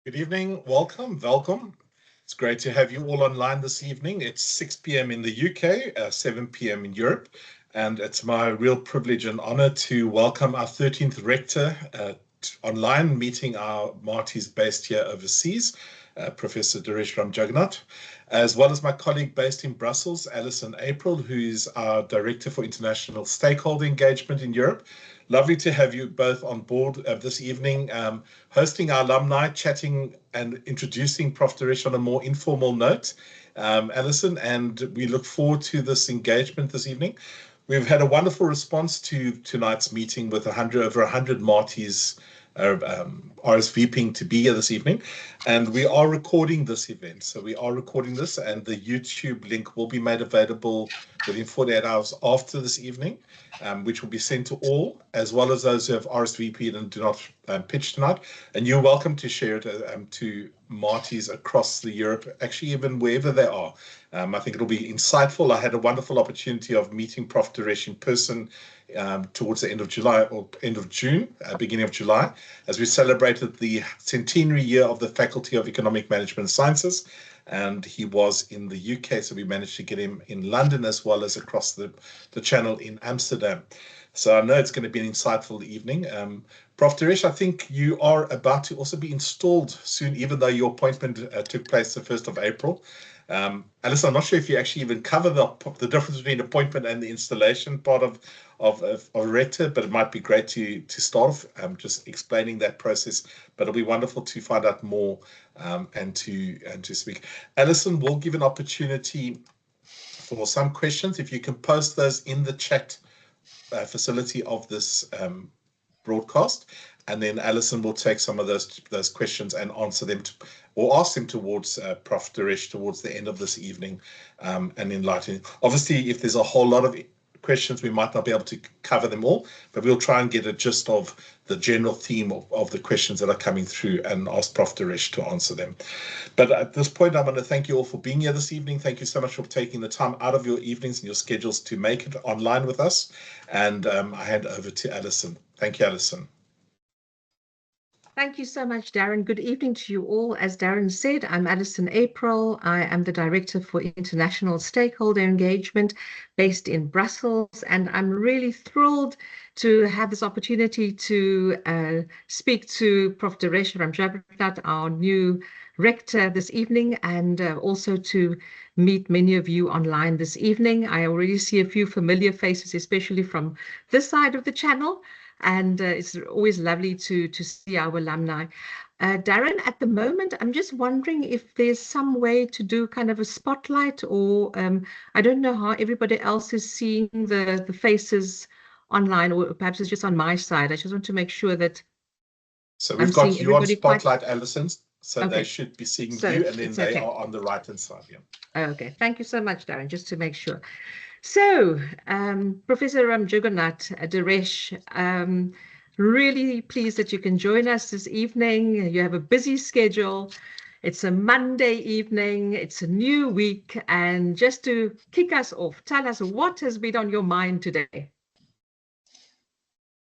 Good evening. Welcome. It's great to have you all online this evening. It's 6 p.m. in the UK, 7 p.m. in Europe, and it's my real privilege and honor to welcome our 13th rector online, meeting our Marties based here overseas, Prof.Deresh Ramjugernath, as well as my colleague based in Brussels, Alison April, who is our Director for International Stakeholder Engagement in Europe. Lovely to have you both on board this evening, hosting our alumni, chatting and introducing Prof. Deresh on a more informal note, Alison, and we look forward to this engagement this evening. We've had a wonderful response to tonight's meeting with over 100 Marties RSVPing to be here this evening, and we are recording this event. So we are recording this, and the YouTube link will be made available within 48 hours after this evening, which will be sent to all, as well as those who have RSVP'd and do not pitch tonight. And you're welcome to share it to Marties across the Europe, actually even wherever they are. I think it'll be insightful. I had a wonderful opportunity of meeting Prof. Deresh in person towards the end of July or end of June, beginning of July, as we celebrated the centenary year of the Faculty of Economic Management Sciences. And he was in the UK, so we managed to get him in London as well as across the channel in Amsterdam. So I know it's going to be an insightful evening. Prof. Deresh, I think you are about to also be installed soon, even though your appointment took place the 1st of April. Alison, I'm not sure if you actually even cover the difference between appointment and the installation part of rector, but it might be great to start off just explaining that process. But it'll be wonderful to find out more and to speak. Alison, we'll give an opportunity for some questions. If you can post those in the chat facility of this broadcast, and then Alison will take some of those questions and answer them or ask them towards Prof. Deresh towards the end of this evening and enlightening. Obviously, if there's a whole lot of questions, we might not be able to cover them all, but we'll try and get a gist of the general theme of the questions that are coming through and ask Prof. Deresh to answer them. But at this point, I want to thank you all for being here this evening. Thank you so much for taking the time out of your evenings and your schedules to make it online with us. And I hand over to Alison. Thank you, Alison. Thank you so much, Darren. Good evening to you all. As Darren said, I'm Alison April. I am the Director for International Stakeholder Engagement based in Brussels, and I'm really thrilled to have this opportunity to speak to Prof. Deresh Ramjugernath, our new rector this evening, and also to meet many of you online this evening. I already see a few familiar faces, especially from this side of the channel. And it's always lovely to see our alumni. Darren, at the moment, I'm just wondering if there's some way to do kind of a spotlight, or I don't know how everybody else is seeing the faces online, or perhaps it's just on my side. I just want to make sure that. So we've got you on spotlight, Alison, so okay. They should be seeing you, and then they are on the right-hand side. Yeah. Okay, thank you so much, Darren, just to make sure. So, Professor Ramjugernath, Deresh, really pleased that you can join us this evening. You have a busy schedule. It's a Monday evening. It's a new week. And just to kick us off, tell us what has been on your mind today.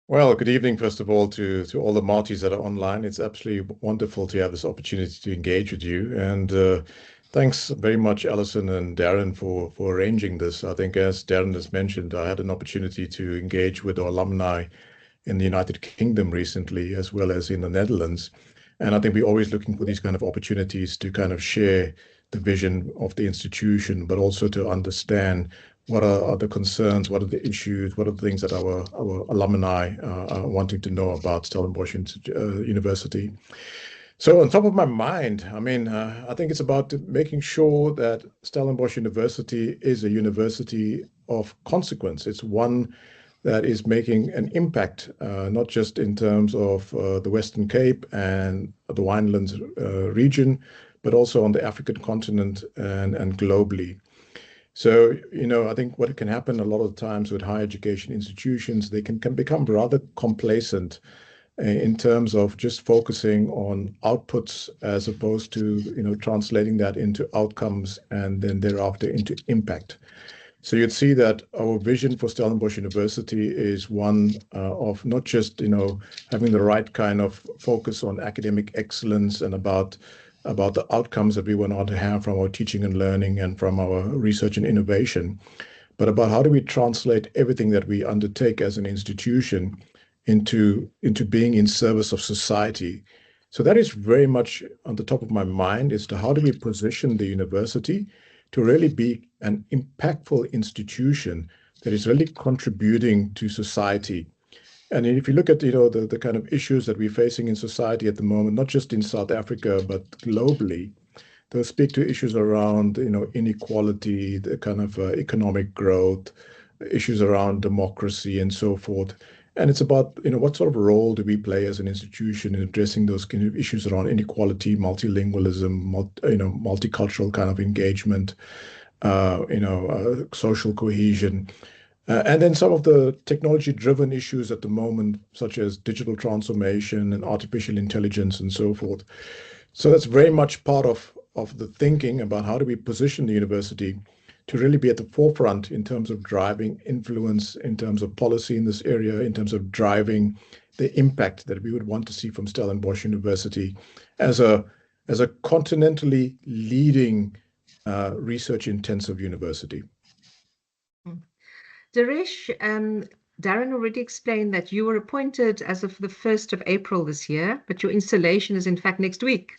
Well, good evening, first of all, to all the Marties that are online. It's absolutely wonderful to have this opportunity to engage with you. And thanks very much, Alison and Darren, for arranging this. I think, as Darren has mentioned, I had an opportunity to engage with our alumni in the United Kingdom recently, as well as in the Netherlands. And I think we're always looking for these kind of opportunities to kind of share the vision of the institution, but also to understand what are the concerns, what are the issues, what are the things that our alumni are wanting to know about Stellenbosch University. So on top of my mind, I mean, I think it's about making sure that Stellenbosch University is a university of consequence. It's one that is making an impact, not just in terms of the Western Cape and the Winelands region, but also on the African continent and globally. So, you know, I think what can happen a lot of times with higher education institutions, they can become rather complacent in terms of just focusing on outputs as opposed to, you know, translating that into outcomes and then thereafter into impact. So you'd see that our vision for Stellenbosch University is one of not just, having the right kind of focus on academic excellence and about the outcomes that we want to have from our teaching and learning and from our research and innovation, but about how do we translate everything that we undertake as an institution into being in service of society. So that is very much on the top of my mind as to how do we position the university to really be an impactful institution that is really contributing to society. And if you look at the kind of issues that we're facing in society at the moment, not just in South Africa but globally, they'll speak to issues around inequality, the kind of economic growth, issues around democracy and so forth. And it's about what sort of role do we play as an institution in addressing those kind of issues around inequality, multilingualism, multicultural kind of engagement, social cohesion. And then some of the technology-driven issues at the moment, such as digital transformation and artificial intelligence and so forth. So that's very much part of the thinking about how do we position the university to really be at the forefront in terms of driving influence, in terms of policy in this area, in terms of driving the impact that we would want to see from Stellenbosch University as a continentally leading research-intensive university. Deresh, Darren already explained that you were appointed as of the 1st of April this year, but your installation is in fact next week.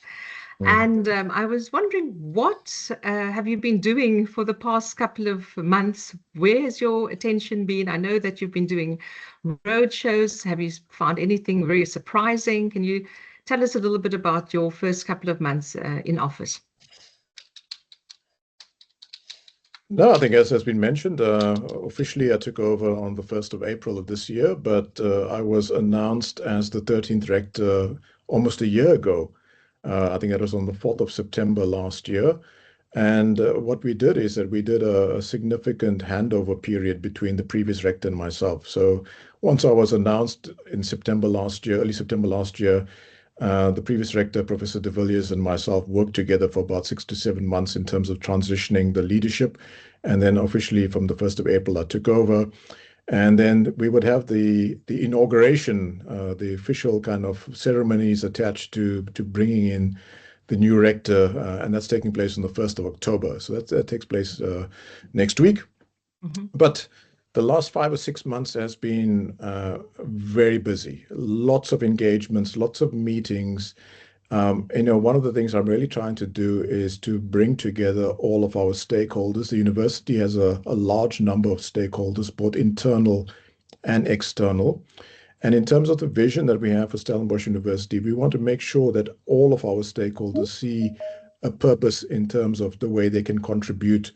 And I was wondering, what have you been doing for the past couple of months? Where has your attention been? I know that you've been doing road shows. Have you found anything very surprising? Can you tell us a little bit about your first couple of months in office? No, I think as has been mentioned, officially I took over on the 1st of April of this year, but I was announced as the 13th rector almost a year ago. I think that was on the 4th of September last year. And what we did is that we did a significant handover period between the previous rector and myself. So once I was announced in September last year, early September last year, the previous rector, Professor de Villiers, and myself worked together for about 6 to 7 months in terms of transitioning the leadership. And then officially from the 1st of April, I took over. And then we would have the inauguration, the official kind of ceremonies attached to bringing in the new rector, and that's taking place on the 1st of October. So that takes place next week. But the last 5 or 6 months has been very busy. Lots of engagements, lots of meetings. One of the things I'm really trying to do is to bring together all of our stakeholders. The university has a large number of stakeholders, both internal and external. And in terms of the vision that we have for Stellenbosch University, we want to make sure that all of our stakeholders see a purpose in terms of the way they can contribute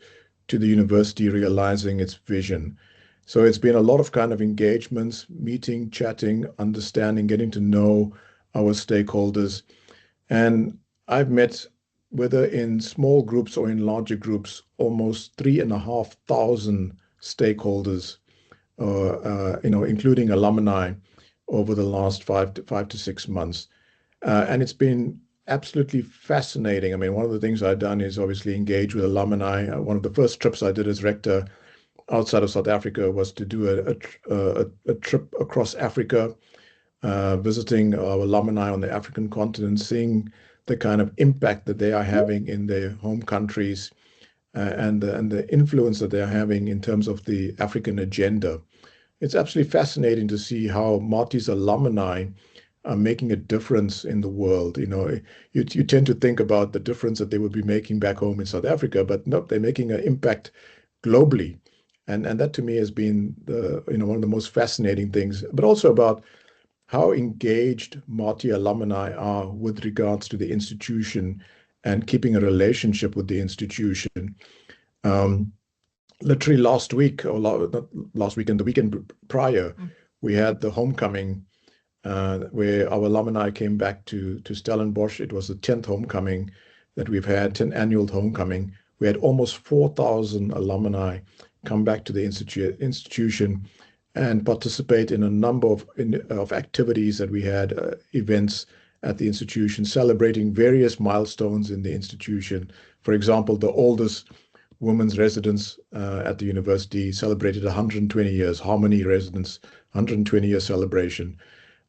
to the university realizing its vision. So it's been a lot of kind of engagements, meeting, chatting, understanding, getting to know our stakeholders. And I've met, whether in small groups or in larger groups, almost 3,500 stakeholders, including alumni, over the last 5 to 6 months. And it's been absolutely fascinating. I mean, one of the things I've done is obviously engage with alumni. One of the first trips I did as rector outside of South Africa was to do a trip across Africa, visiting our alumni on the African continent, seeing the kind of impact that they are having in their home countries, and the influence that they are having in terms of the African agenda. It's absolutely fascinating to see how Marty's alumni are making a difference in the world. You tend to think about the difference that they would be making back home in South Africa, but no, they're making an impact globally. And that to me has been one of the most fascinating things, but also about how engaged Marty alumni are with regards to the institution and keeping a relationship with the institution. Literally last week, or not last weekend, the weekend prior, we had the homecoming where our alumni came back to Stellenbosch. It was the 10th homecoming that we've had, 10th annual homecoming. We had almost 4,000 alumni come back to the institution and participate in a number of activities that we had, events at the institution, celebrating various milestones in the institution. For example, the oldest women's residence at the university celebrated 120 years, Harmony residence, 120-year celebration.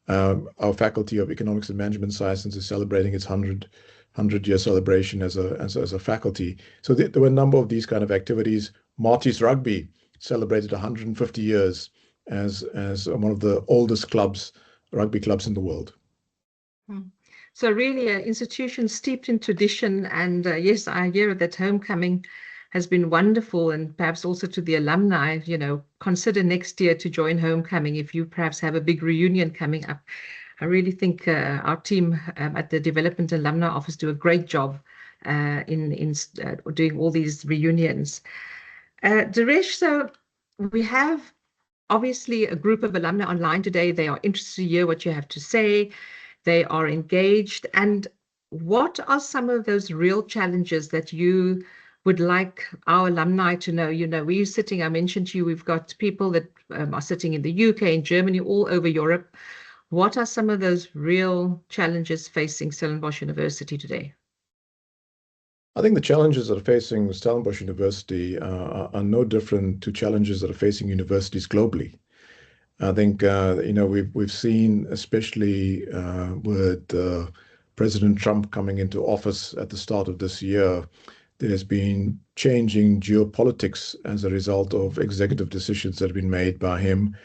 Our Faculty of Economics and Management Sciences is celebrating its 100-year celebration as a faculty. So there were a number of these kind of activities. Marty's Rugby celebrated 150 years as one of the oldest rugby clubs in the world. So really an institution steeped in tradition, and yes, I hear that homecoming has been wonderful, and perhaps also to the alumni, consider next year to join homecoming if you perhaps have a big reunion coming up. I really think our team at the Development Alumni Office do a great job in doing all these reunions. Deresh, so we have obviously a group of alumni online today. They are interested to hear what you have to say. They are engaged. And what are some of those real challenges that you would like our alumni to know? We're sitting, I mentioned to you, we've got people that are sitting in the UK, in Germany, all over Europe. What are some of those real challenges facing Stellenbosch University today? I think the challenges that are facing Stellenbosch University are no different to challenges that are facing universities globally. I think we've seen, especially with President Trump coming into office at the start of this year, there's been changing geopolitics as a result of executive decisions that have been made by him.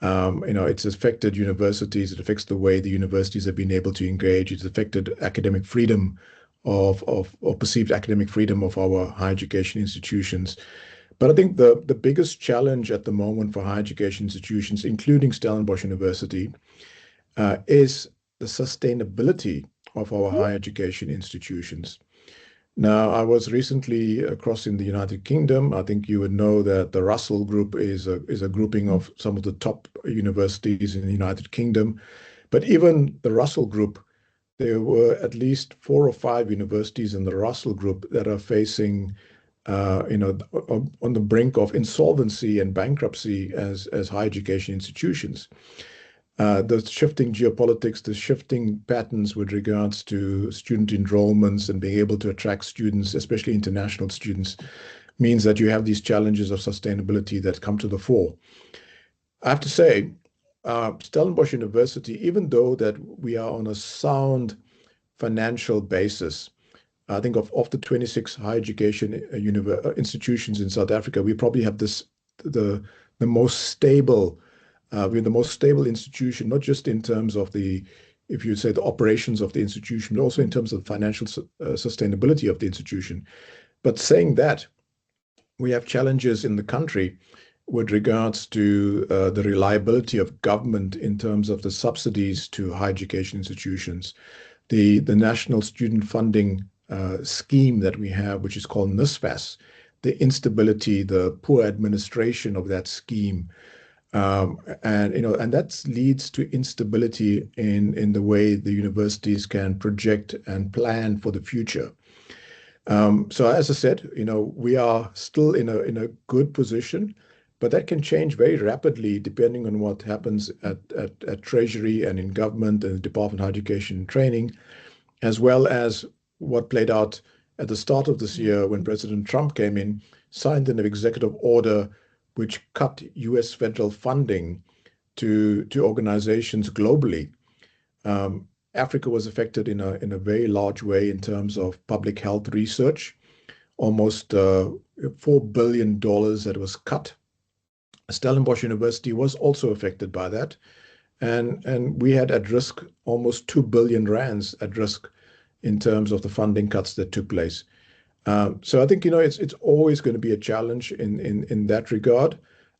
It's affected universities. It affects the way the universities have been able to engage. It's affected academic freedom or perceived academic freedom of our higher education institutions. But I think the biggest challenge at the moment for higher education institutions, including Stellenbosch University, is the sustainability of our higher education institutions. Now, I was recently across in the United Kingdom. I think you would know that the Russell Group is a grouping of some of the top universities in the United Kingdom. But even the Russell Group, there were at least 4 or 5 universities in the Russell Group that are facing, on the brink of insolvency and bankruptcy as higher education institutions. The shifting geopolitics, the shifting patterns with regards to student enrollments and being able to attract students, especially international students, means that you have these challenges of sustainability that come to the fore. I have to say, Stellenbosch University, even though that we are on a sound financial basis, I think of the 26 higher education institutions in South Africa, we probably have the most stable. We're the most stable institution, not just in terms of if you say the operations of the institution, but also in terms of the financial sustainability of the institution. But saying that, we have challenges in the country with regards to the reliability of government in terms of the subsidies to higher education institutions. The National Student Funding scheme that we have, which is called NSFAS, the instability, the poor administration of that scheme, and that leads to instability in the way the universities can project and plan for the future. So as I said, we are still in a good position, but that can change very rapidly depending on what happens at Treasury and in government and the Department of Education and Training, as well as what played out at the start of this year when President Trump came in, signed an executive order which cut US federal funding to organizations globally. Africa was affected in a very large way in terms of public health research, almost $4 billion that was cut. Stellenbosch University was also affected by that. And we had at risk almost 2 billion rands at risk in terms of the funding cuts that took place. So I think, it's always going to be a challenge in that regard.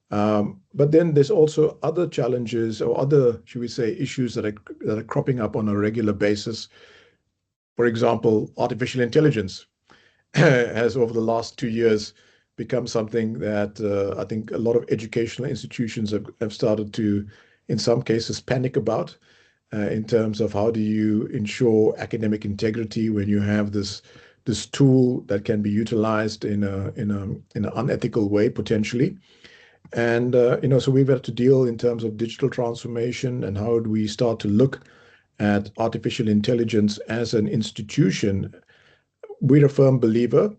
But then there's also other challenges or other, should we say, issues that are cropping up on a regular basis. For example, artificial intelligence has over the last 2 years become something that I think a lot of educational institutions have started to, in some cases, panic about in terms of how do you ensure academic integrity when you have this tool that can be utilized in an unethical way potentially. And so we've had to deal in terms of digital transformation and how do we start to look at artificial intelligence as an institution. We're a firm believer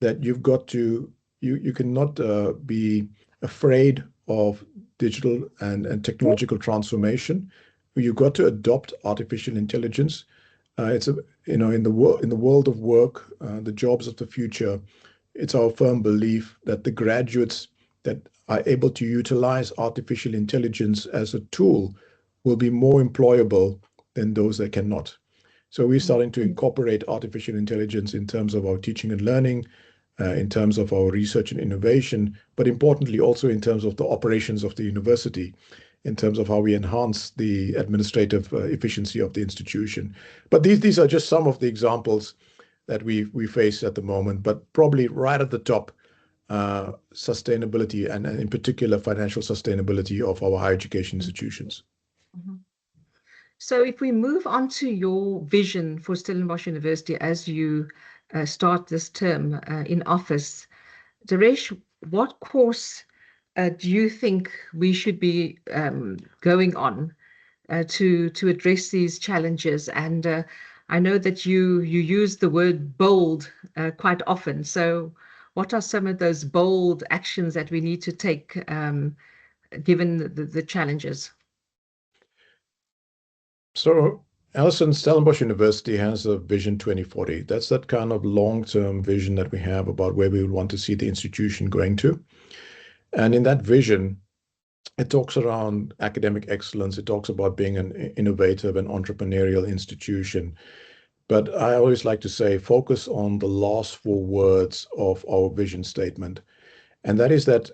that you cannot be afraid of digital and technological transformation. You've got to adopt artificial intelligence. It's a, in the world of work, the jobs of the future, it's our firm belief that the graduates that are able to utilize artificial intelligence as a tool will be more employable than those that cannot. So we're starting to incorporate artificial intelligence in terms of our teaching and learning, in terms of our research and innovation, but importantly also in terms of the operations of the university, in terms of how we enhance the administrative efficiency of the institution. But these are just some of the examples that we face at the moment, but probably right at the top, sustainability and in particular financial sustainability of our higher education institutions. Mhm. So if we move on to your vision for Stellenbosch University as you start this term in office, Deresh, what course do you think we should be going on to address these challenges? And I know that you use the word bold quite often. So what are some of those bold actions that we need to take given the challenges? So, Alison, Stellenbosch University has a Vision 2040. That's that kind of long-term vision that we have about where we would want to see the institution going to. And in that vision, it talks around academic excellence. It talks about being an innovative and entrepreneurial institution. But I always like to say, focus on the last four words of our vision statement. And that is that,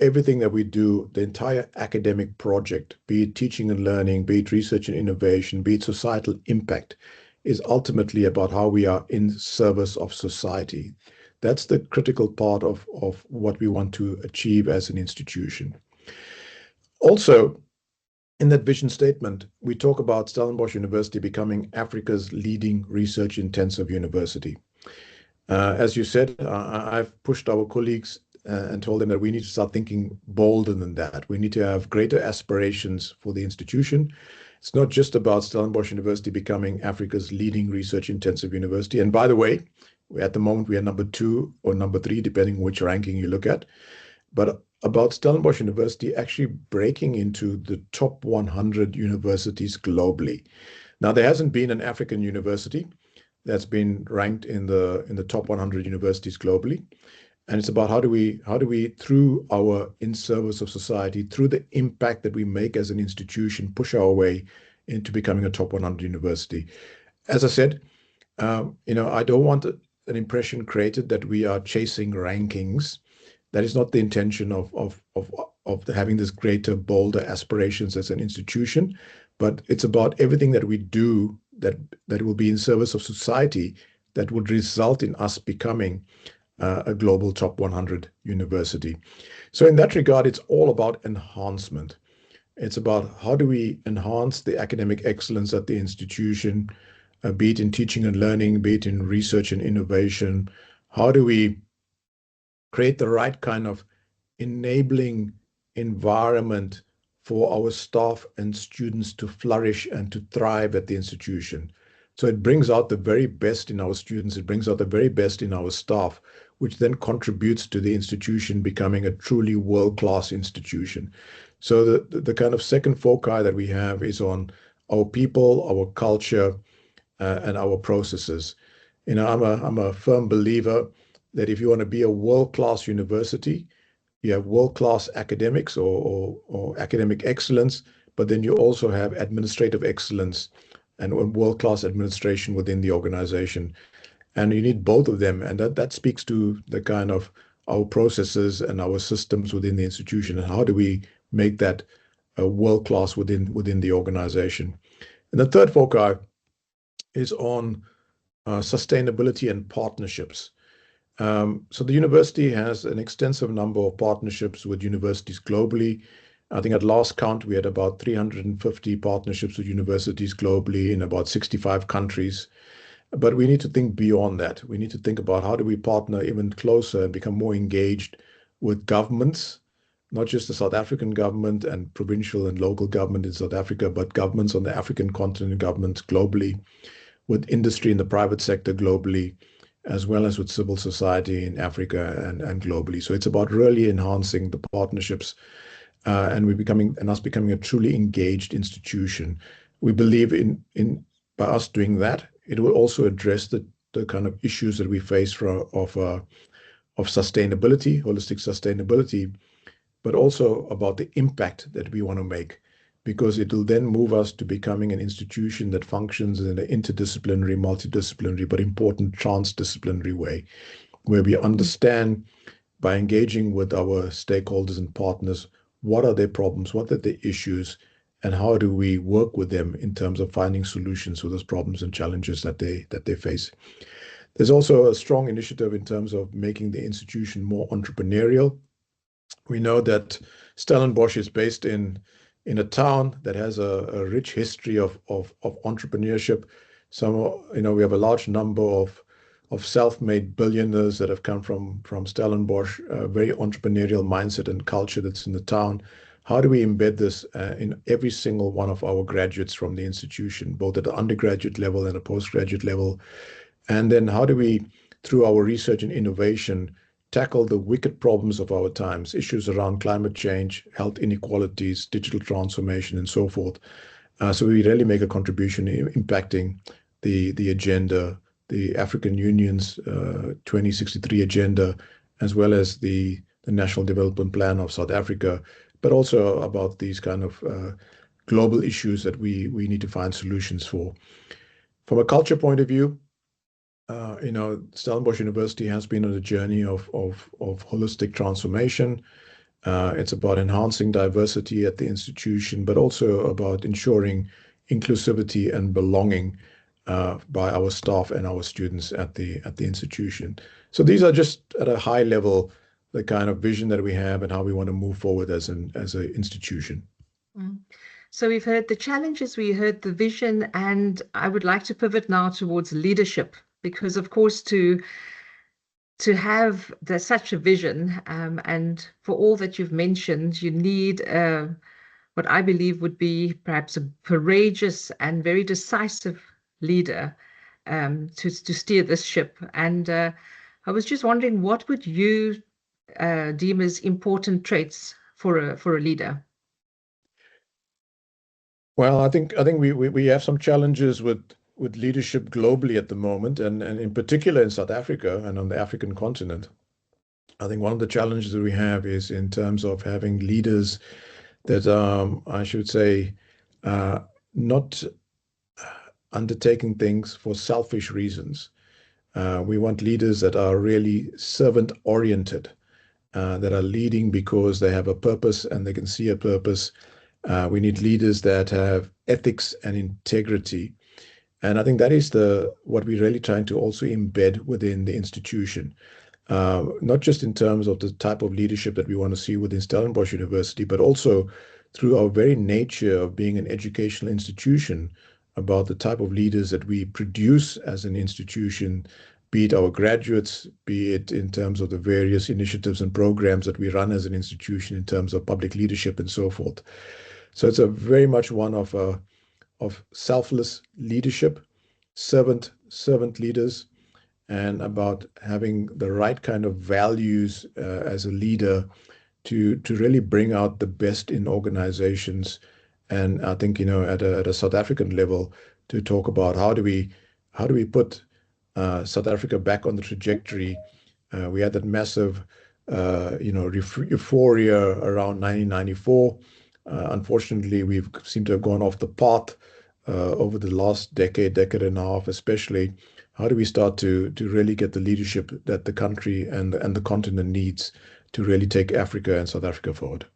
everything that we do, the entire academic project, be it teaching and learning, be it research and innovation, be it societal impact, is ultimately about how we are in service of society. That's the critical part of what we want to achieve as an institution. Also, in that vision statement, we talk about Stellenbosch University becoming Africa's leading research intensive university. As you said, I've pushed our colleagues and told them that we need to start thinking bolder than that. We need to have greater aspirations for the institution. It's not just about Stellenbosch University becoming Africa's leading research intensive university. And by the way, at the moment, we are number 2 or number 3, depending which ranking you look at. But about Stellenbosch University actually breaking into the top 100 universities globally. Now, there hasn't been an African university that's been ranked in the top 100 universities globally. And it's about how do we, through our in service of society, through the impact that we make as an institution, push our way into becoming a top 100 university. As I said, I don't want an impression created that we are chasing rankings. That is not the intention of having this greater, bolder aspirations as an institution, but it's about everything that we do that will be in service of society that would result in us becoming a global top 100 university. So in that regard, it's all about enhancement. It's about how do we enhance the academic excellence at the institution, be it in teaching and learning, be it in research and innovation. How do we create the right kind of enabling environment for our staff and students to flourish and to thrive at the institution? So it brings out the very best in our students, it brings out the very best in our staff, which then contributes to the institution becoming a truly world-class institution. So the kind of second foci that we have is on our people, our culture, and our processes. I'm a firm believer that if you want to be a world-class university, you have world-class academics or academic excellence, but then you also have administrative excellence and world-class administration within the organization. And you need both of them. And that speaks to the kind of our processes and our systems within the institution. And how do we make that world-class within the organization? And the third foci is on sustainability and partnerships. So the university has an extensive number of partnerships with universities globally. I think at last count, we had about 350 partnerships with universities globally in about 65 countries. But we need to think beyond that. We need to think about how do we partner even closer and become more engaged with governments, not just the South African government and provincial and local government in South Africa, but governments on the African continent, governments globally, with industry in the private sector globally, as well as with civil society in Africa and globally. So it's about really enhancing the partnerships and us becoming a truly engaged institution. We believe in by us doing that, it will also address the kind of issues that we face of sustainability, holistic sustainability, but also about the impact that we want to make, because it will then move us to becoming an institution that functions in an interdisciplinary, multidisciplinary, but important transdisciplinary way, where we understand by engaging with our stakeholders and partners, what are their problems, what are their issues, and how do we work with them in terms of finding solutions for those problems and challenges that they face. There's also a strong initiative in terms of making the institution more entrepreneurial. We know that Stellenbosch is based in a town that has a rich history of entrepreneurship. We have a large number of self-made billionaires that have come from Stellenbosch, a very entrepreneurial mindset and culture that's in the town. How do we embed this in every single one of our graduates from the institution, both at the undergraduate level and a postgraduate level? And then how do we, through our research and innovation, tackle the wicked problems of our times, issues around climate change, health inequalities, digital transformation, and so forth. So we really make a contribution in impacting the agenda, the African Union's 2063 agenda, as well as the National Development Plan of South Africa, but also about these kind of global issues that we need to find solutions for. From a culture point of view, Stellenbosch University has been on a journey of holistic transformation. It's about enhancing diversity at the institution, but also about ensuring inclusivity and belonging by our staff and our students at the institution. So these are just at a high level the kind of vision that we have and how we want to move forward as an institution. So we've heard the challenges, we heard the vision, and I would like to pivot now towards leadership, because of course to have such a vision and for all that you've mentioned, you need what I believe would be perhaps a courageous and very decisive leader to steer this ship. And I was just wondering, what would you deem as important traits for a leader? Well, I think we have some challenges with leadership globally at the moment, and in particular in South Africa and on the African continent. I think one of the challenges that we have is in terms of having leaders that I should say not undertaking things for selfish reasons. We want leaders that are really servant-oriented, that are leading because they have a purpose and they can see a purpose. We need leaders that have ethics and integrity. And I think that is what we're really trying to also embed within the institution, not just in terms of the type of leadership that we want to see within Stellenbosch University, but also through our very nature of being an educational institution, about the type of leaders that we produce as an institution, be it our graduates, be it in terms of the various initiatives and programs that we run as an institution in terms of public leadership and so forth. So it's a very much one of selfless leadership, servant leaders, and about having the right kind of values as a leader to really bring out the best in organizations. And I think, at a South African level, to talk about how do we put South Africa back on the trajectory. We had that massive, euphoria around 1994. Unfortunately, we've seemed to have gone off the path over the last decade and a half, especially. How do we start to really get the leadership that the country and the continent needs to really take Africa and South Africa forward?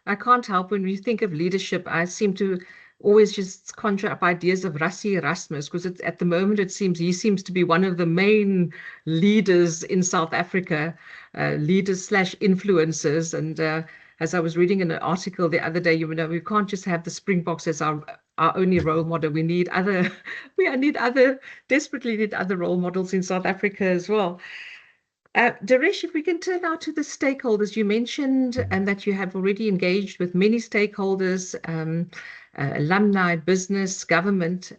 I can't help, when we think of leadership, I seem to always just conjure up ideas of Rassie Erasmus, because at the moment he seems to be one of the main leaders in South Africa, leaders/influencers. And as I was reading in an article the other day, we can't just have the Springboks as our only role model. We desperately need other role models in South Africa as well. Deresh, if we can turn now to the stakeholders, you mentioned and that you have already engaged with many stakeholders, alumni, business, government.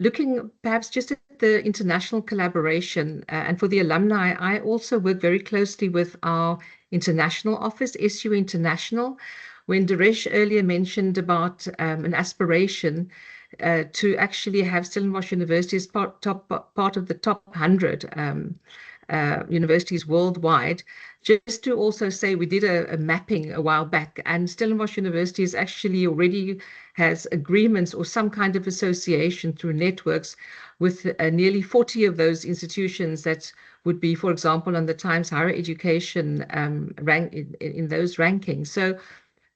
looking perhaps just at the international collaboration, and for the alumni, I also work very closely with our international office, SU International. When Deresh earlier mentioned about an aspiration to actually have Stellenbosch University as part of the top 100 universities worldwide, just to also say we did a mapping a while back, and Stellenbosch University is actually already has agreements or some kind of association through networks with nearly 40 of those institutions that would be, for example, on the Times Higher Education rank in those rankings. So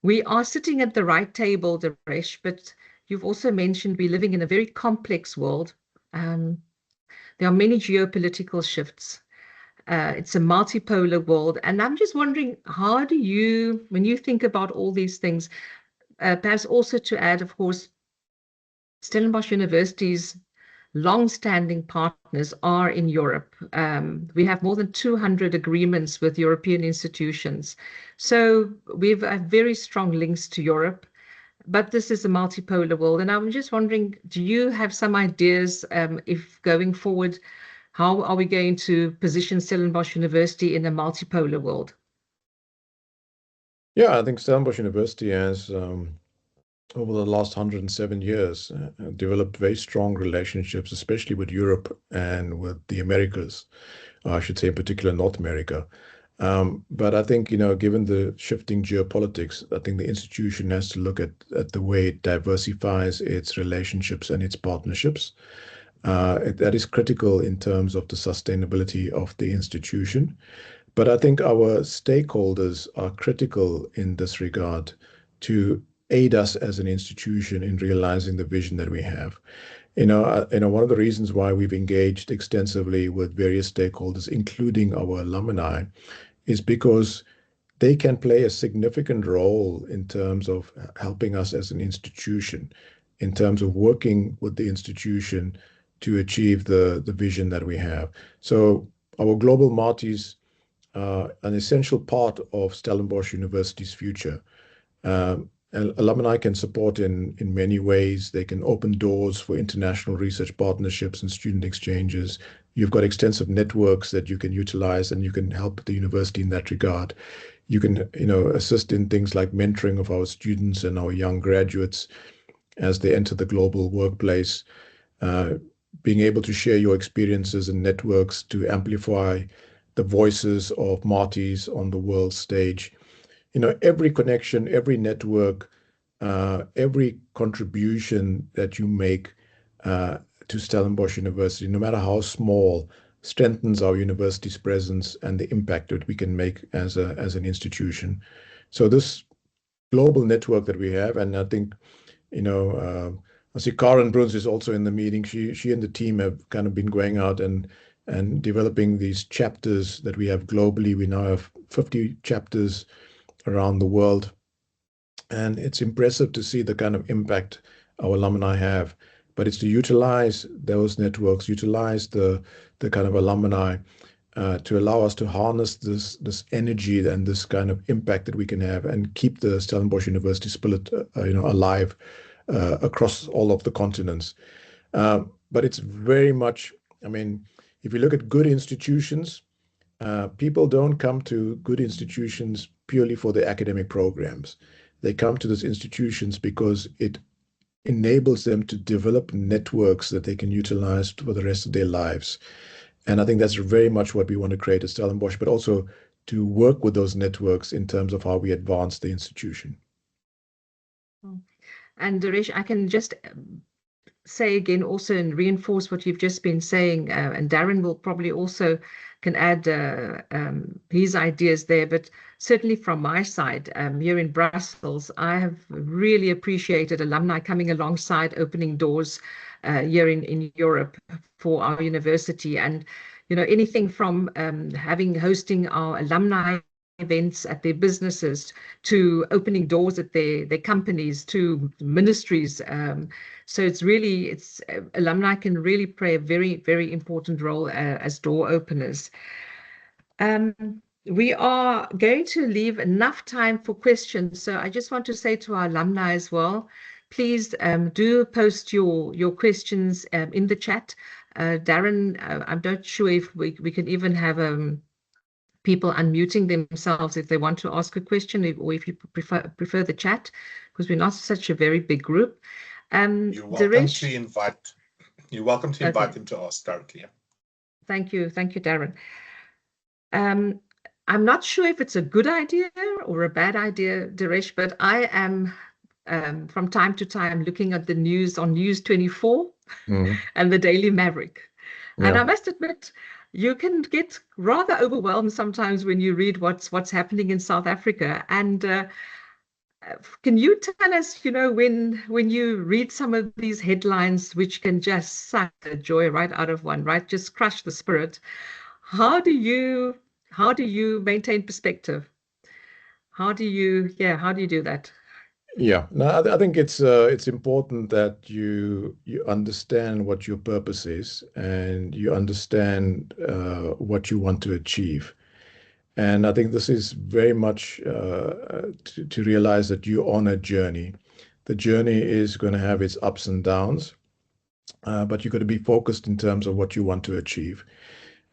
we are sitting at the right table, Deresh, but you've also mentioned we're living in a very complex world. There are many geopolitical shifts. It's a multipolar world. And I'm just wondering, how do you, when you think about all these things, perhaps also to add, of course, Stellenbosch University's long-standing partners are in Europe. We have more than 200 agreements with European institutions. So we have very strong links to Europe, but this is a multipolar world. And I'm just wondering, do you have some ideas if going forward, how are we going to position Stellenbosch University in a multipolar world? Yeah, I think Stellenbosch University has, over the last 107 years, developed very strong relationships, especially with Europe and with the Americas. I should say, in particular, North America. But I think, given the shifting geopolitics, I think the institution has to look at the way it diversifies its relationships and its partnerships. That is critical in terms of the sustainability of the institution. But I think our stakeholders are critical in this regard to aid us as an institution in realizing the vision that we have. One of the reasons why we've engaged extensively with various stakeholders, including our alumni, is because they can play a significant role in terms of helping us as an institution, in terms of working with the institution to achieve the vision that we have. So our global Marties are an essential part of Stellenbosch University's future. And alumni can support in many ways. They can open doors for international research partnerships and student exchanges. You've got extensive networks that you can utilize, and you can help the university in that regard. You can, assist in things like mentoring of our students and our young graduates as they enter the global workplace, being able to share your experiences and networks to amplify the voices of Marties on the world stage. Every connection, every network, every contribution that you make to Stellenbosch University, no matter how small, strengthens our university's presence and the impact that we can make as an institution. So this global network that we have, and I think, I see Karen Bruns is also in the meeting. She and the team have kind of been going out and developing these chapters that we have globally. We now have 50 chapters around the world. And it's impressive to see the kind of impact our alumni have. But it's to utilize those networks, utilize the kind of alumni to allow us to harness this energy and this kind of impact that we can have and keep the Stellenbosch University spirit alive across all of the continents. But it's very much, if you look at good institutions, people don't come to good institutions purely for the academic programs. They come to these institutions because it enables them to develop networks that they can utilize for the rest of their lives. And I think that's very much what we want to create at Stellenbosch, but also to work with those networks in terms of how we advance the institution. And Deresh, I can just say again also and reinforce what you've just been saying, and Darren will probably also can add his ideas there, but certainly from my side here in Brussels, I have really appreciated alumni coming alongside, opening doors here in Europe for our university. And anything from hosting our alumni events at their businesses to opening doors at their companies to ministries. So it's alumni can really play a very, very important role as door openers. We are going to leave enough time for questions. So I just want to say to our alumni as well, please do post your questions in the chat. Darren, I'm not sure if we can even have people unmuting themselves if they want to ask a question, or if you prefer the chat, because we're not such a very big group. You're welcome Deresh, to invite. You're welcome to invite them to ask directly. Thank you, Darren. I'm not sure if it's a good idea or a bad idea, Deresh, but I am from time to time looking at the news on News 24 and the Daily Maverick. And I must admit, you can get rather overwhelmed sometimes when you read what's happening in South Africa. And can you tell us, when you read some of these headlines, which can just suck the joy right out of one, right? Just crush the spirit. How do you maintain perspective? How do you do that? Yeah, no, I think it's important that you understand what your purpose is and you understand what you want to achieve. And I think this is very much to realize that you're on a journey. The journey is going to have its ups and downs, but you've got to be focused in terms of what you want to achieve.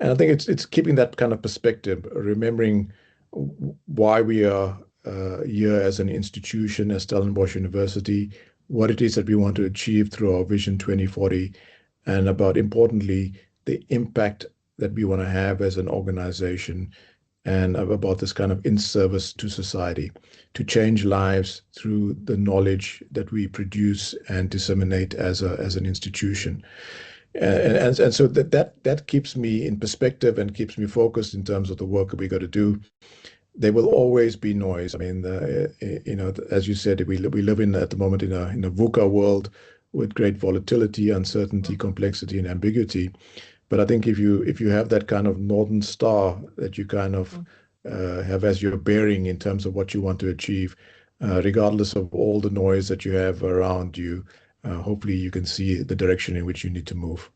And I think it's keeping that kind of perspective, remembering why we are here as an institution, as Stellenbosch University, what it is that we want to achieve through our Vision 2040, and about importantly, the impact that we want to have as an organization, and about this kind of in service to society, to change lives through the knowledge that we produce and disseminate as an institution. And so that keeps me in perspective and keeps me focused in terms of the work that we got to do. There will always be noise. I mean, as you said, we live in at the moment in a VUCA world with great volatility, uncertainty, complexity, and ambiguity. But I think if you have that kind of northern star that you kind of have as your bearing in terms of what you want to achieve, regardless of all the noise that you have around you, hopefully you can see the direction in which you need to move.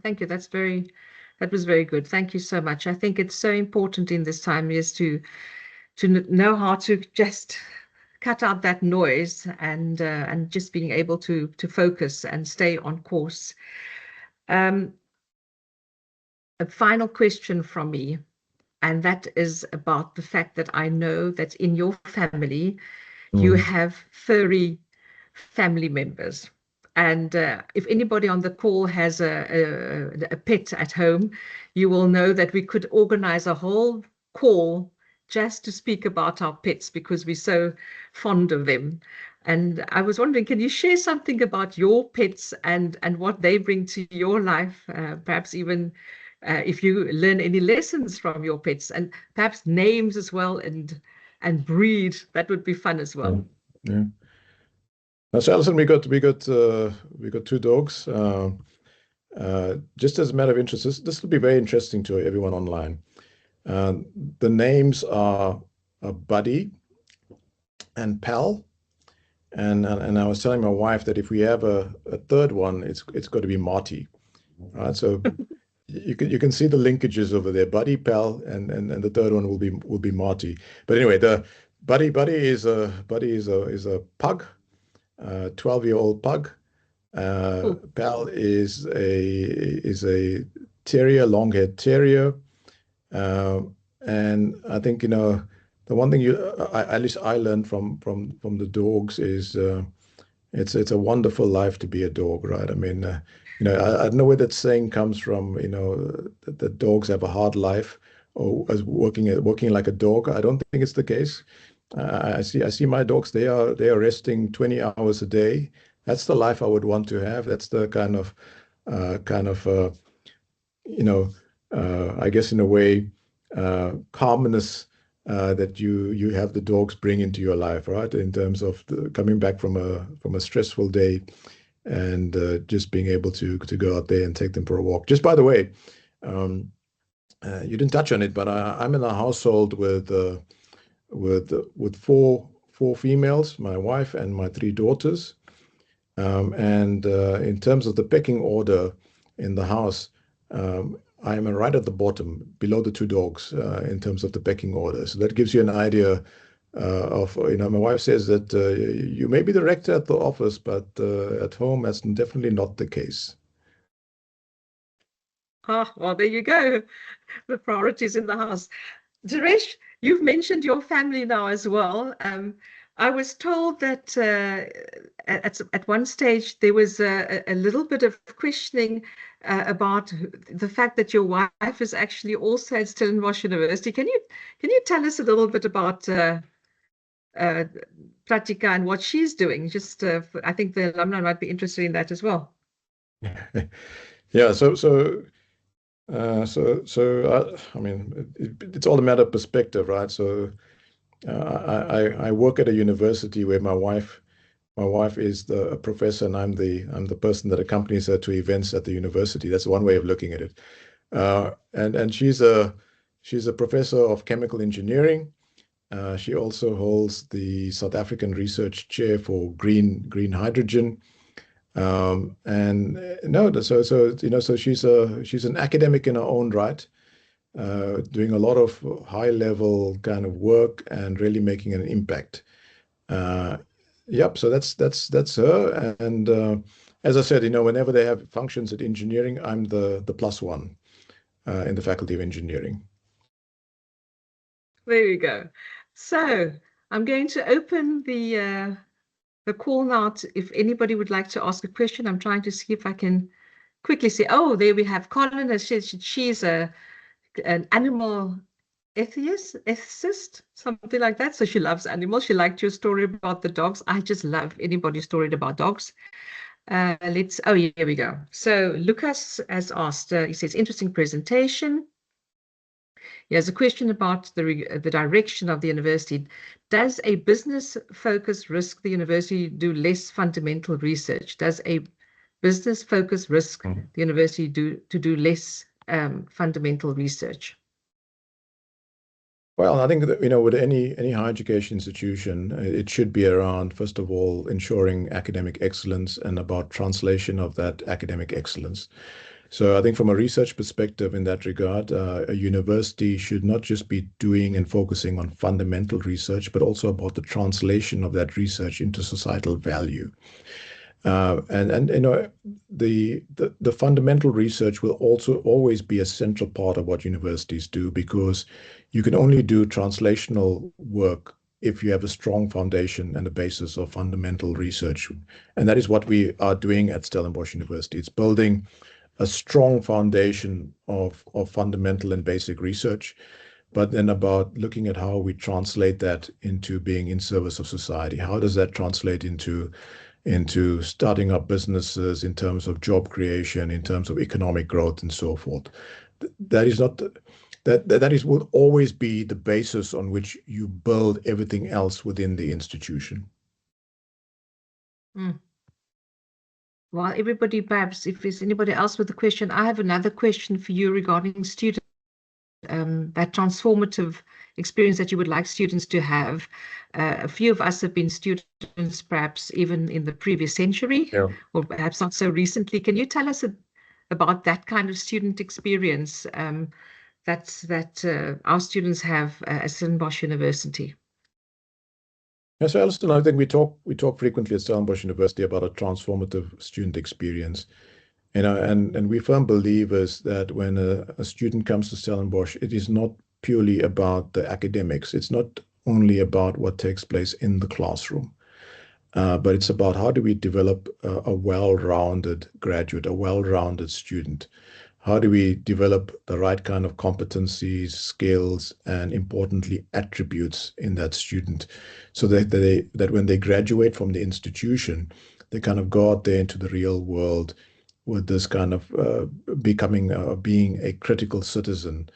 Thank you. That was very good. Thank you so much. I think it's so important in this time is to know how to just cut out that noise and just being able to focus and stay on course. A final question from me, and that is about the fact that I know that in your family, you have furry family members. And if anybody on the call has a pet at home, you will know that we could organize a whole call just to speak about our pets because we're so fond of them. And I was wondering, can you share something about your pets and what they bring to your life? Perhaps even if you learn any lessons from your pets, and perhaps names as well, and breed. That would be fun as well. Yeah. So Alison, we got two dogs. Just as a matter of interest, this will be very interesting to everyone online. The names are Buddy and Pal, and I was telling my wife that if we have a third one, it's got to be Marty. Right, so you can see the linkages over there, Buddy, Pal, and the third one will be Marty. But anyway, the Buddy is a pug. 12-year-old pug. Pal is a terrier, long-haired terrier. And I think, the one thing at least I learned from the dogs is it's a wonderful life to be a dog, right? I mean, I don't know where that saying comes from, that dogs have a hard life or as working like a dog. I don't think it's the case. I see my dogs. They are resting 20 hours a day. That's the life I would want to have. That's the kind of I guess in a way calmness that you have the dogs bring into your life, right? In terms of coming back from a stressful day and just being able to go out there and take them for a walk. Just by the way, you didn't touch on it, but I'm in a household with four females, my wife and my three daughters. And in terms of the pecking order in the house, I am right at the bottom, below the two dogs, in terms of the pecking order. So that gives you an idea My wife says that you may be the rector at the office, but at home, that's definitely not the case. Ah, well, there you go. The priorities in the house. Deresh, you've mentioned your family now as well. I was told that at one stage there was a little bit of questioning about the fact that your wife is actually also at Stellenbosch University. Can you tell us a little bit about uh, Pratika and what she's doing? Just I think the alumni might be interested in that as well. Yeah, I mean, it's all a matter of perspective, right? So I work at a university where my wife is a professor, and I'm the person that accompanies her to events at the university. That's one way of looking at it. And she's a professor of chemical engineering. She also holds the South African Research Chair for green hydrogen. And no, so she's an academic in her own right, doing a lot of high level kind of work and really making an impact. Uh, yep, so that's her. And as I said, whenever they have functions at engineering, I'm the plus one in the Faculty of Engineering. There you go. So I'm going to open the call now if anybody would like to ask a question. I'm trying to see if I can quickly see. Oh, there we have Colin. She's an animal ethicist, something like that. So she loves animals. She liked your story about the dogs. I just love anybody's story about dogs. Oh, here we go. So Lucas has asked, he says, interesting presentation. He has a question about the direction of the university. Does a business focus risk the university do less fundamental research? Does a business focus risk the university do less fundamental research? Well, I think that, with any higher education institution, it should be around, first of all, ensuring academic excellence and about translation of that academic excellence. So I think from a research perspective in that regard, a university should not just be doing and focusing on fundamental research, but also about the translation of that research into societal value. And the fundamental research will also always be a central part of what universities do, because you can only do translational work if you have a strong foundation and a basis of fundamental research. And that is what we are doing at Stellenbosch University. It's building a strong foundation of fundamental and basic research, but then about looking at how we translate that into being in service of society. How does that translate into starting up businesses, in terms of job creation, in terms of economic growth, and so forth? That is not that is will always be the basis on which you build everything else within the institution. Mm. While everybody, perhaps, if there's anybody else with a question, I have another question for you regarding students. That transformative experience that you would like students to have. A few of us have been students, perhaps even in the previous century, Yeah. or perhaps not so recently. Can you tell us about that kind of student experience that our students have at Stellenbosch University? Yeah, so Alison, I think we talk frequently at Stellenbosch University about a transformative student experience. And we firm believers that when a student comes to Stellenbosch, it is not purely about the academics. It's not only about what takes place in the classroom, but it's about how do we develop a well-rounded graduate, a well-rounded student. How do we develop the right kind of competencies, skills, and importantly, attributes in that student, so that when they graduate from the institution, they kind of go out there into the real world with this kind of being a critical citizen,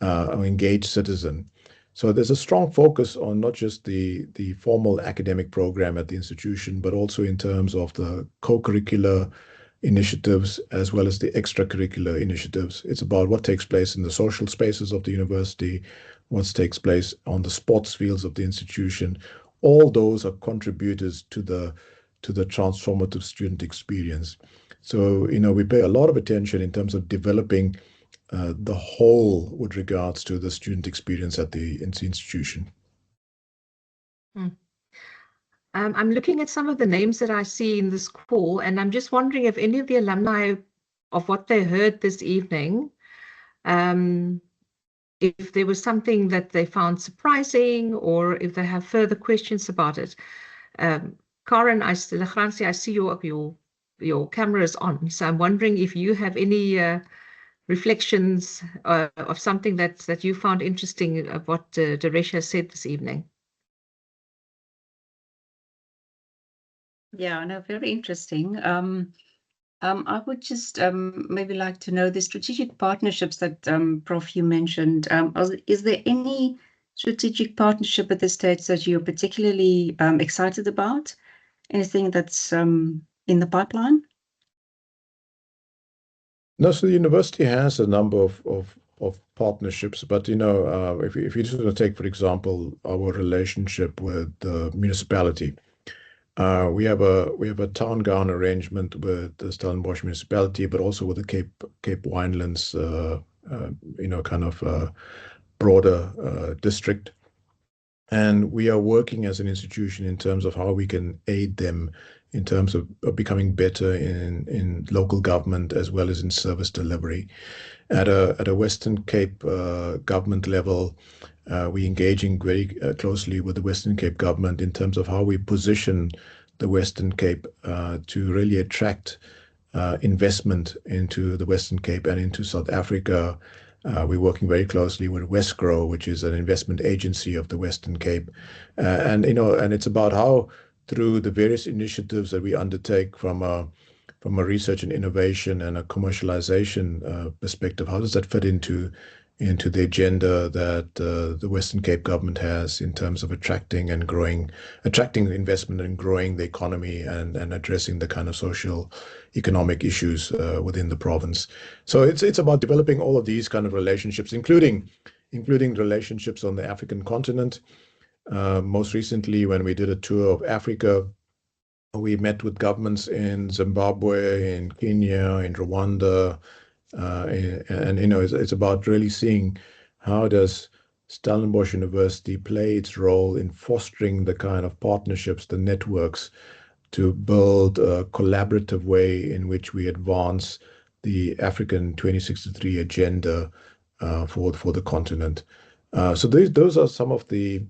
an engaged citizen. So there's a strong focus on not just the formal academic program at the institution, but also in terms of the co-curricular initiatives as well as the extracurricular initiatives. It's about what takes place in the social spaces of the university, what takes place on the sports fields of the institution. All those are contributors to the transformative student experience. So, we pay a lot of attention in terms of developing the whole with regards to the student experience at the institution. Mm. I'm looking at some of the names that I see in this call, and I'm just wondering if any of the alumni of what they heard this evening, if there was something that they found surprising or if they have further questions about it. Karen, Lachransi, I see your camera is on, so I'm wondering if you have any reflections of something that you found interesting of what Deresh has said this evening. Yeah, no, very interesting. I would just maybe like to know the strategic partnerships that Prof, you mentioned. Is there any strategic partnership at this stage that you're particularly excited about? Anything that's in the pipeline? No, so the university has a number of partnerships, but if you just want to take, for example, our relationship with the municipality, we have a town gown arrangement with the Stellenbosch municipality, but also with the Cape Winelands, kind of broader district. And we are working as an institution in terms of how we can aid them in terms of becoming better in local government as well as in service delivery. At a Western Cape government level, we're engaging very closely with the Western Cape government in terms of how we position the Western Cape to really attract investment into the Western Cape and into South Africa. We're working very closely with Westgrow, which is an investment agency of the Western Cape. And it's about how through the various initiatives that we undertake from a research and innovation and a commercialization perspective, how does that fit into the agenda that the Western Cape government has in terms of attracting investment and growing the economy and addressing the kind of social economic issues within the province. So it's about developing all of these kind of relationships, including relationships on the African continent. Most recently, when we did a tour of Africa, we met with governments in Zimbabwe, in Kenya, in Rwanda, and it's about really seeing how does Stellenbosch University play its role in fostering the kind of partnerships, the networks, to build a collaborative way in which we advance the African 2063 agenda for the continent. So those are some of the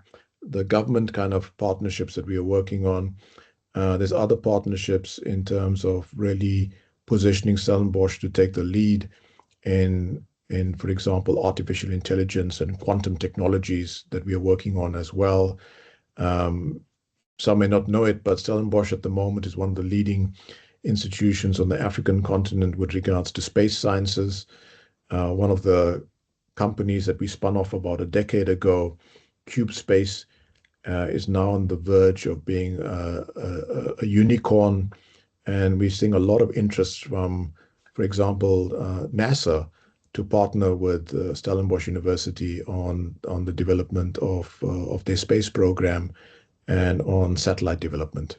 government kind of partnerships that we are working on. There's other partnerships in terms of really positioning Stellenbosch to take the lead in, for example, artificial intelligence and quantum technologies that we are working on as well. Some may not know it, but Stellenbosch at the moment is one of the leading institutions on the African continent with regards to space sciences. One of the companies that we spun off about a decade ago, CubeSpace, is now on the verge of being a unicorn. And we're seeing a lot of interest from, for example, NASA to partner with Stellenbosch University on the development of their space program and on satellite development.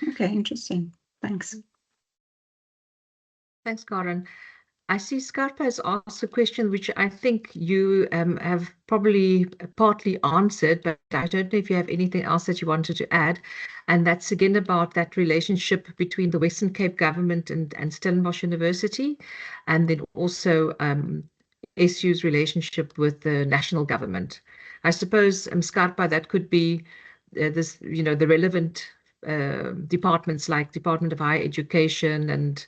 Okay, interesting. Thanks. Thanks, Karen. I see Scarpa has asked a question which I think you have probably partly answered, but I don't know if you have anything else that you wanted to add. And that's again about that relationship between the Western Cape government and Stellenbosch University, and then also SU's relationship with the national government. I suppose, Scarpa, that could be the relevant departments like Department of Higher Education and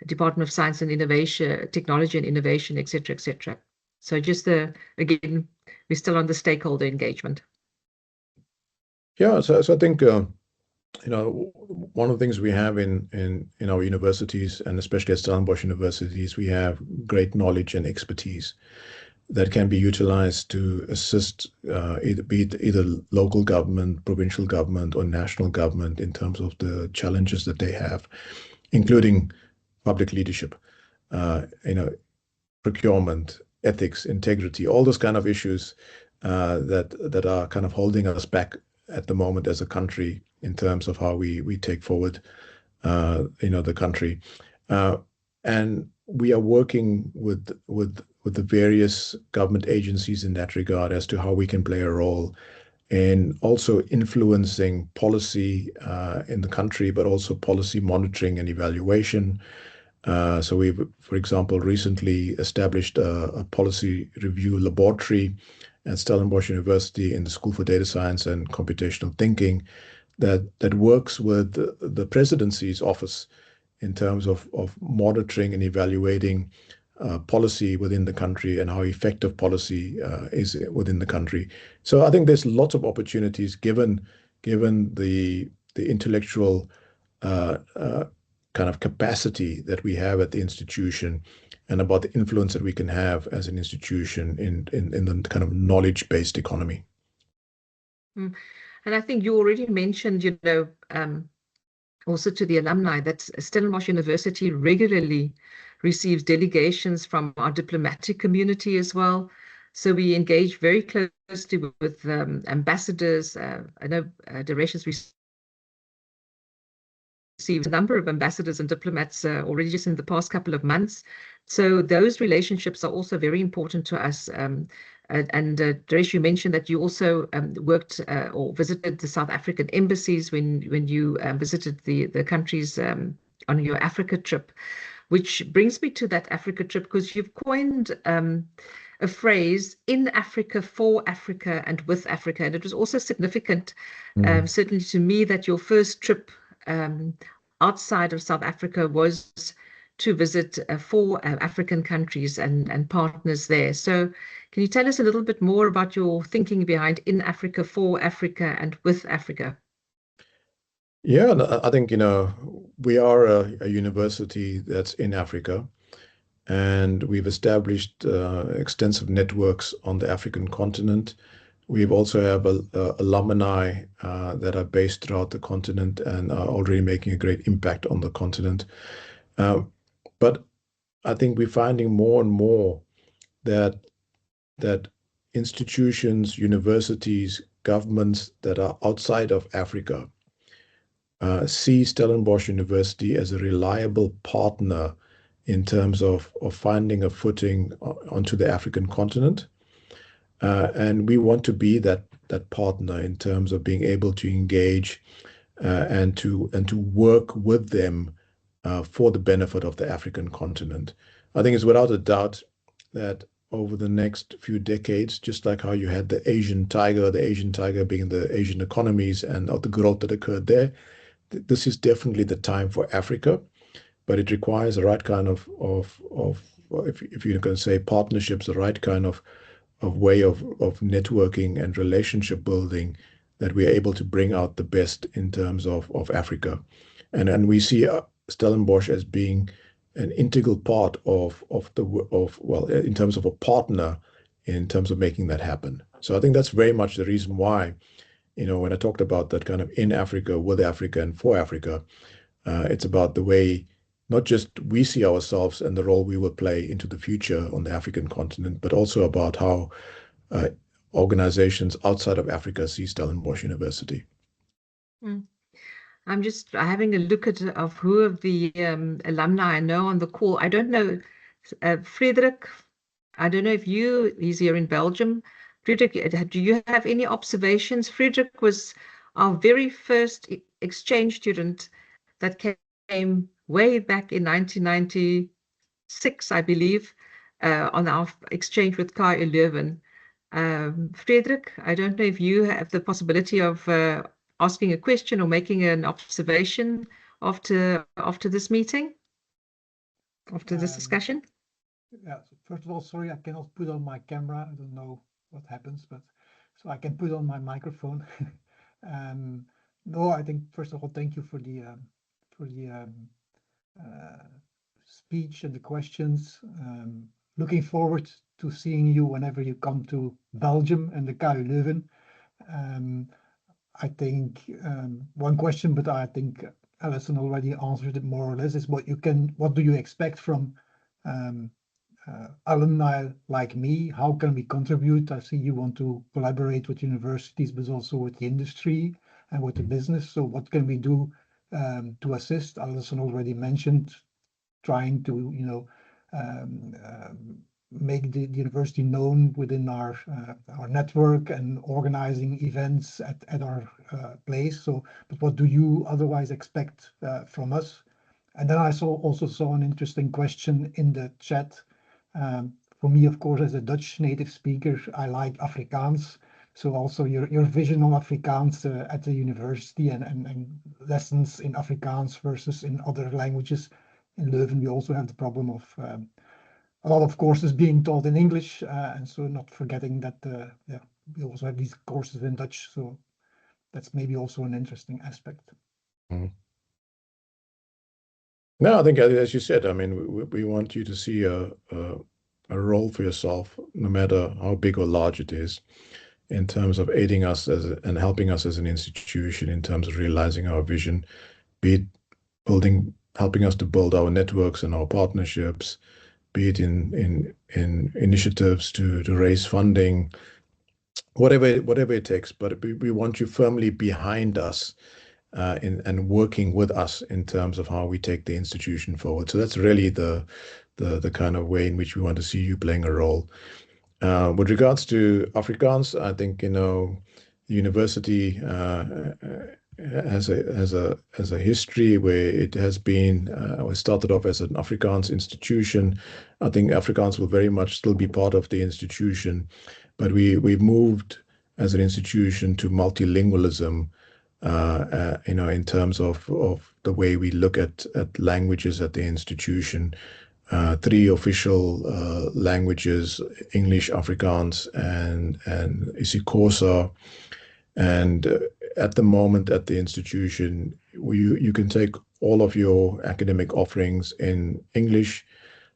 Department of Science and Innovation, Technology and Innovation, et cetera, et cetera. So just again, we're still on the stakeholder engagement. Yeah, so I think one of the things we have in our universities, and especially at Stellenbosch universities, we have great knowledge and expertise that can be utilized to assist either local government, provincial government, or national government in terms of the challenges that they have, including public leadership, procurement, ethics, integrity, all those kind of issues that are kind of holding us back at the moment as a country in terms of how we take forward, the country. And we are working with the various government agencies in that regard as to how we can play a role in also influencing policy in the country, but also policy monitoring and evaluation. So we've, for example, recently established a policy review laboratory at Stellenbosch University in the School for Data Science and Computational Thinking that works with the presidency's office in terms of monitoring and evaluating policy within the country and how effective policy is within the country. So I think there's lots of opportunities given the intellectual kind of capacity that we have at the institution and about the influence that we can have as an institution in the kind of knowledge-based economy. And I think you already mentioned, also to the alumni, that Stellenbosch University regularly receives delegations from our diplomatic community as well. So we engage very closely with ambassadors. I know Deresh has received a number of ambassadors and diplomats already just in the past couple of months. So those relationships are also very important to us. And Deresh, you mentioned that you also worked or visited the South African embassies when you visited the countries on your Africa trip, which brings me to that Africa trip, because you've coined a phrase, in Africa, for Africa, and with Africa. And it was also significant, certainly to me, that your first trip outside of South Africa was to visit 4 African countries and partners there. So can you tell us a little bit more about your thinking behind in Africa, for Africa, and with Africa? Yeah, I think, we are a university that's in Africa, and we've established extensive networks on the African continent. We also have alumni that are based throughout the continent and are already making a great impact on the continent. But I think we're finding more and more that institutions, universities, governments that are outside of Africa see Stellenbosch University as a reliable partner in terms of finding a footing onto the African continent. And we want to be that partner in terms of being able to engage and to work with them for the benefit of the African continent. I think it's without a doubt that over the next few decades, just like how you had the Asian tiger being the Asian economies and the growth that occurred there, this is definitely the time for Africa, but it requires the right kind of if you're going to say partnerships, the right kind of way of networking and relationship building, that we are able to bring out the best in terms of Africa. And we see Stellenbosch as being an integral part in terms of a partner in terms of making that happen. So I think that's very much the reason why, when I talked about that kind of in Africa, with Africa, and for Africa, it's about the way not just we see ourselves and the role we will play into the future on the African continent, but also about how organizations outside of Africa see Stellenbosch University. I'm just having a look at who of the alumni I know on the call. I don't know, Frederick. I don't know if he's here in Belgium. Frederick, do you have any observations? Frederick was our very first exchange student that came way back in 1996, I believe, on our exchange with KU Leuven. Frederick, I don't know if you have the possibility of asking a question or making an observation after this meeting, after this discussion. Yeah, so first of all, sorry, I cannot put on my camera. I don't know what happens, but so I can put on my microphone. No, I think first of all, thank you for the speech and the questions. Looking forward to seeing you whenever you come to Belgium and the KU Leuven. I think one question, but I think Alison already answered it more or less, is what do you expect from alumni like me? How can we contribute? I see you want to collaborate with universities, but also with the industry and with the business. So what can we do to assist? Alison already mentioned trying to, make the university known within our network and organizing events at our place. So, but what do you otherwise expect from us? And then I also saw an interesting question in the chat. For me, of course, as a Dutch native speaker, I like Afrikaans. So also your vision on Afrikaans at the university and lessons in Afrikaans versus in other languages. In Leuven, we also have the problem of a lot of courses being taught in English, and so not forgetting that yeah, we also have these courses in Dutch. So that's maybe also an interesting aspect. Mhm. No, I think as you said, I mean, we want you to see a role for yourself, no matter how big or large it is, in terms of aiding us and helping us as an institution in terms of realizing our vision, be it helping us to build our networks and our partnerships, be it in initiatives to raise funding, whatever it takes. But we want you firmly behind us and working with us in terms of how we take the institution forward. So that's really the kind of way in which we want to see you playing a role. With regards to Afrikaans, I think the university has a history where it has been started off as an Afrikaans institution. I think Afrikaans will very much still be part of the institution, but we've moved as an institution to multilingualism. In terms of the way we look at languages at the institution. 3 official languages: English, Afrikaans, and isiXhosa. And at the moment at the institution, you can take all of your academic offerings in English.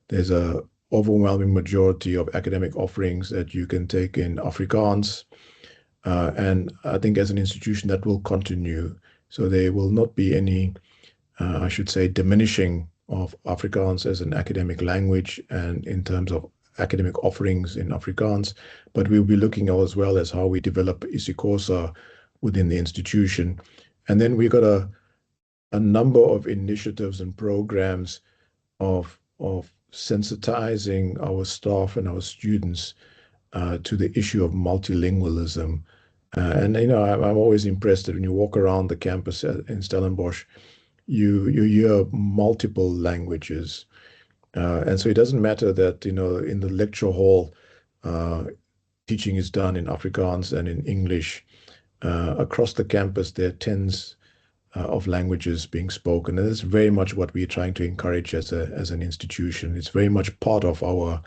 There's a overwhelming majority of academic offerings that you can take in Afrikaans. And I think as an institution that will continue. So there will not be any, I should say, diminishing of Afrikaans as an academic language and in terms of academic offerings in Afrikaans, but we'll be looking as well as how we develop isiXhosa within the institution. And then we've got a number of initiatives and programs of sensitizing our staff and our students to the issue of multilingualism. And I'm always impressed that when you walk around the campus in Stellenbosch, you hear multiple languages. And so it doesn't matter that, in the lecture hall, teaching is done in Afrikaans and in English. Across the campus, there are tens of languages being spoken. And that's very much what we're trying to encourage as an institution. It's very much part of our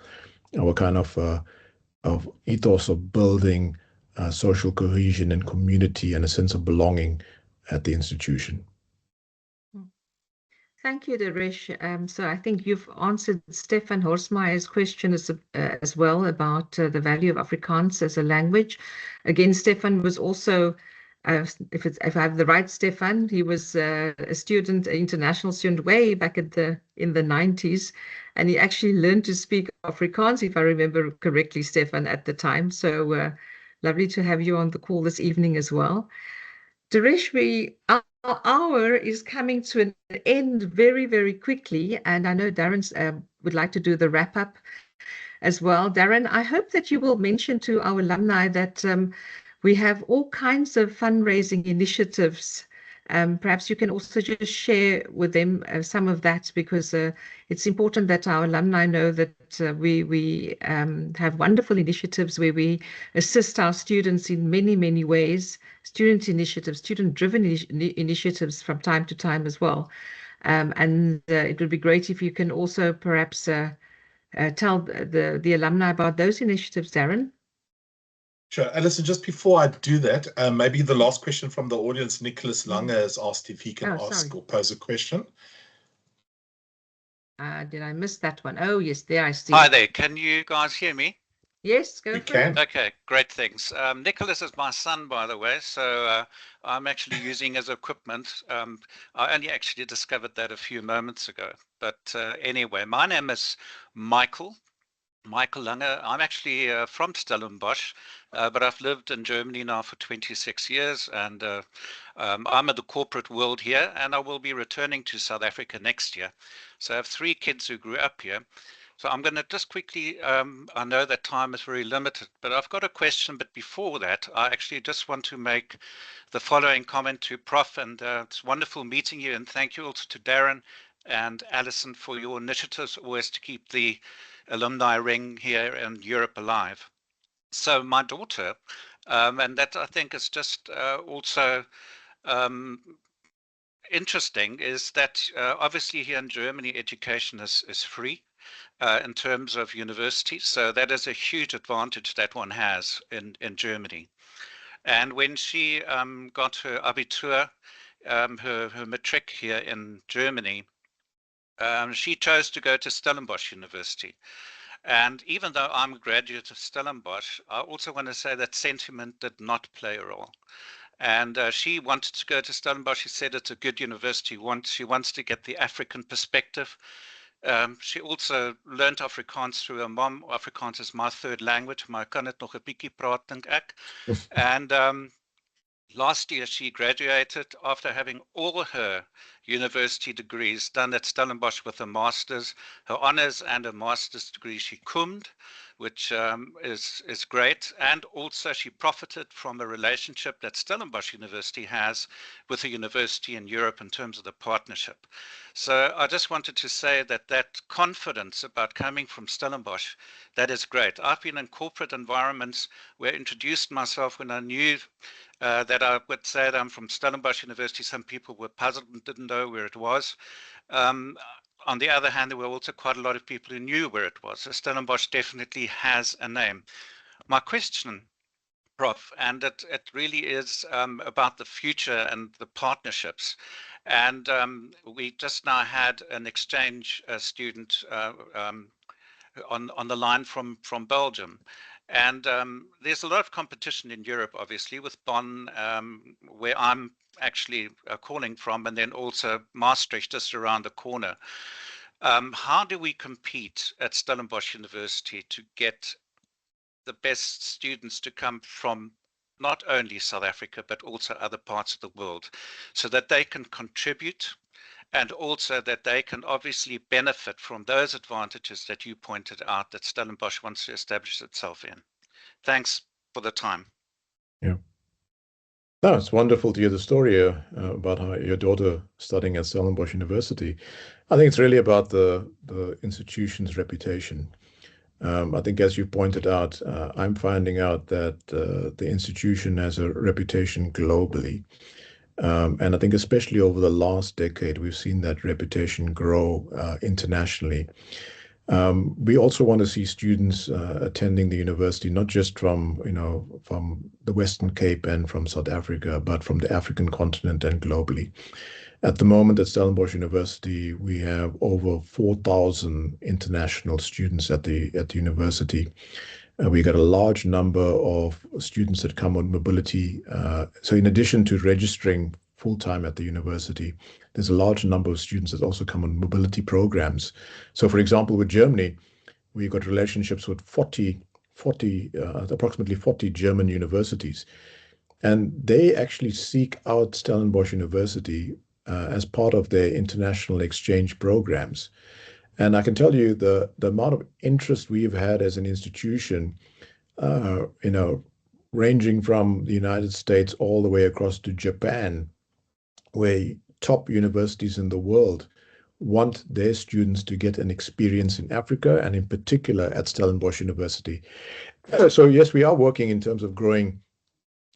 kind of ethos of building social cohesion and community and a sense of belonging at the institution. Thank you, Deresh. So I think you've answered Stefan Horsmeyer's question as well about the value of Afrikaans as a language. Again, Stefan was also, if I have the right Stefan, he was a student, an international student way back in the 90s, and he actually learned to speak Afrikaans, if I remember correctly, Stefan, at the time. So lovely to have you on the call this evening as well. Deresh, our hour is coming to an end very, very quickly, and I know Darren would like to do the wrap up as well. Darren, I hope that you will mention to our alumni that we have all kinds of fundraising initiatives. Perhaps you can also just share with them some of that, because it's important that our alumni know that we have wonderful initiatives where we assist our students in many, many ways, student initiatives, student-driven initiatives from time to time as well. And it would be great if you can also perhaps tell the alumni about those initiatives, Darren. Sure. Alison, just before I do that, maybe the last question from the audience, Nicholas Lange has asked if he can ask or pose a question. Did I miss that one? Oh, yes, there I see. Hi there. Can you guys hear me? Yes, go for it. Okay, great, thanks. Nicholas is my son, by the way, so I'm actually using his equipment. I only actually discovered that a few moments ago. But anyway, my name is Michael Lange. I'm actually from Stellenbosch, but I've lived in Germany now for 26 years, and I'm in the corporate world here, and I will be returning to South Africa next year. So I have 3 kids who grew up here. So I'm going to just quickly, I know that time is very limited, but I've got a question. But before that, I actually just want to make the following comment to Prof. And it's wonderful meeting you. And thank you also to Darren and Alison for your initiatives always to keep the alumni ring here in Europe alive. So my daughter, and that I think is just also interesting, is that obviously here in Germany, education is free in terms of universities. So that is a huge advantage that one has in Germany. And when she got her Abitur, her matric here in Germany, she chose to go to Stellenbosch University. And even though I'm a graduate of Stellenbosch, I also want to say that sentiment did not play a role. And she wanted to go to Stellenbosch. She said it's a good university. She wants to get the African perspective. She also learned Afrikaans through her mom. Afrikaans is my third language. Maar kan het nog 'n bietjie praat, dink ek. And last year she graduated after having all her university degrees done at Stellenbosch with a master's, her honors and a master's degree. She cummed, which is great. And also she profited from a relationship that Stellenbosch University has with a university in Europe in terms of the partnership. So I just wanted to say that that confidence about coming from Stellenbosch, that is great. I've been in corporate environments where I introduced myself when I knew that I would say that I'm from Stellenbosch University. Some people were puzzled and didn't know where it was. On the other hand, there were also quite a lot of people who knew where it was. So Stellenbosch definitely has a name. My question, Prof, and it really is about the future and the partnerships. And we just now had an exchange student on the line from Belgium. And there's a lot of competition in Europe, obviously, with Bonn, where I'm actually calling from, and then also Maastricht just around the corner. How do we compete at Stellenbosch University to get the best students to come from not only South Africa, but also other parts of the world, so that they can contribute and also that they can obviously benefit from those advantages that you pointed out that Stellenbosch wants to establish itself in? Thanks for the time. Yeah. No, it's wonderful to hear the story about how your daughter studying at Stellenbosch University. I think it's really about the institution's reputation. I think, as you pointed out, I'm finding out that the institution has a reputation globally. And I think especially over the last decade, we've seen that reputation grow internationally. We also want to see students attending the university, not just from the Western Cape and from South Africa, but from the African continent and globally. At the moment at Stellenbosch University, we have over 4,000 international students at the university. We got a large number of students that come on mobility. So in addition to registering full-time at the university, there's a large number of students that also come on mobility programs. So for example, with Germany, we've got relationships with approximately 40 German universities. And they actually seek out Stellenbosch University as part of their international exchange programs. And I can tell you the amount of interest we've had as an institution, ranging from the United States all the way across to Japan, where top universities in the world want their students to get an experience in Africa and in particular at Stellenbosch University. So yes, we are working in terms of growing